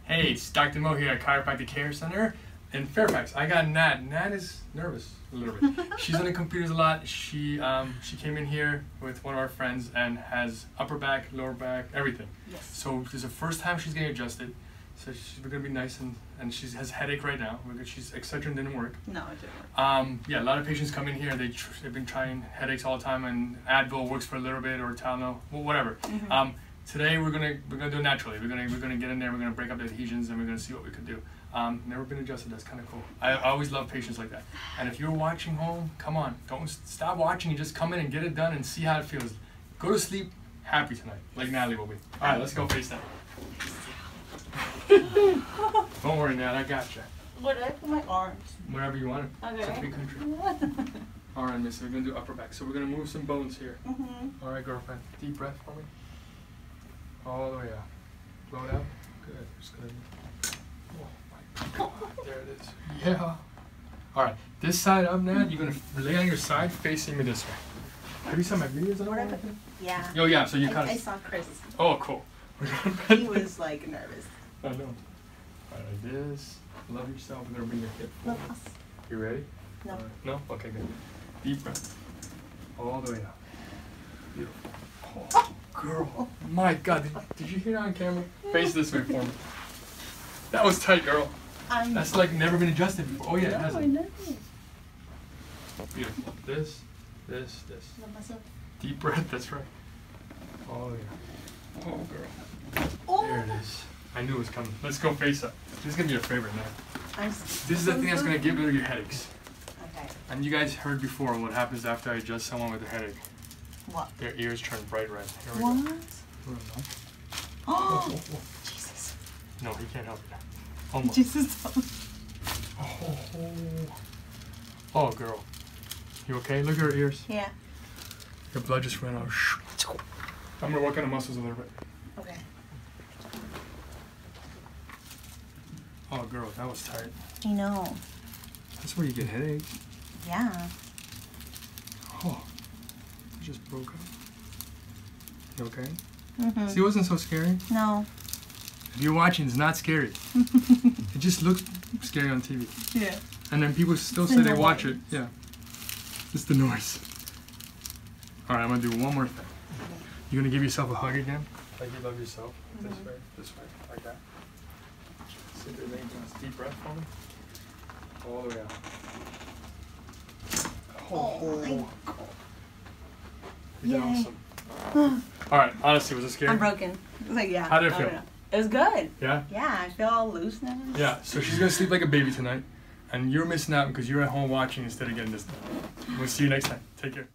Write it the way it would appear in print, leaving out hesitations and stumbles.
Hey, it's Dr. Mo here at Chiropractic Care Center in Fairfax. I got Nat. Nat is nervous a little bit. She's on the computers a lot. She came in here with one of our friends and has upper back, lower back, everything. Yes. So this is the first time she's getting adjusted. So we're gonna be nice and she has headache right now. She's Excedrin didn't work. No, it didn't work. Yeah, a lot of patients come in here. They've been trying headaches all the time, and Advil works for a little bit, or Tylenol, well, whatever. Mm-hmm. Today we're gonna do it naturally. We're gonna get in there. We're gonna break up the adhesions, and we're gonna see what we can do. Never been adjusted. That's kind of cool. I always love patients like that. And if you're watching home, come on, don't stop watching. And just come in and get it done and see how it feels. Go to sleep happy tonight, like Natalie will be. All right, let's go face down. Don't worry, Nat. I got you. Where did I put my arms? Wherever you want it. Okay. It's a big country. All right, Miss. We're gonna do upper back. So we're gonna move some bones here. Mm-hmm. All right, girlfriend. Deep breath for me. All the way out. Blow it out. Good. Just gonna. Oh my God. There it is. Yeah. All right. This side up, Nat. You're gonna lay on your side, facing me this way. Have you seen my videos on that? Yeah. Oh yeah. So you kind of. I saw Chris. Oh, cool. He was like nervous. I know. All right, like this. Love yourself. We're gonna bring your hip forward. Love us. You ready? No. No? Okay, good. Deep breath. All the way out. Beautiful. Oh, girl. My God. Did you hear that on camera? Face this way for me. That was tight, girl. That's like never been adjusted before. Oh, yeah, it No, I hasn't. know. Beautiful. This. Love myself. Deep breath. That's right. All the way out. Oh, girl. Oh. There it is. I knew it was coming. Let's go face up. This is going to be your favorite now. This is the thing that's going to get rid of your headaches. Okay. And you guys heard before what happens after I adjust someone with a headache. What? Their ears turn bright red. Here we What? go. Oh, Oh. Jesus. No, he can't help you. Almost. Jesus. Oh, girl. You okay? Look at her ears. Yeah. Your blood just ran out. I'm going to work on the muscles a little bit. Okay. Oh, girl, that was tight. I know. That's where you get headaches. Yeah. Oh, it just broke up. You okay? Mm-hmm. See, it wasn't so scary. No. If you're watching, it's not scary. It just looks scary on TV. Yeah. And then people still It's say the they watch it. noise. Yeah. It's the noise. All right, I'm going to do one more thing. You're going to give yourself a hug again, like you love yourself. This way, like that. Sit there, laying down. Deep breath for me. All the way out. You did Yay. awesome. All right, honestly, was it scary? I'm broken. It was like, yeah. How did it I feel? don't know. It was good. Yeah? Yeah, I feel all loose now. Yeah, so she's going to sleep like a baby tonight, and you're missing out because you're at home watching instead of getting this done. We'll see you next time. Take care.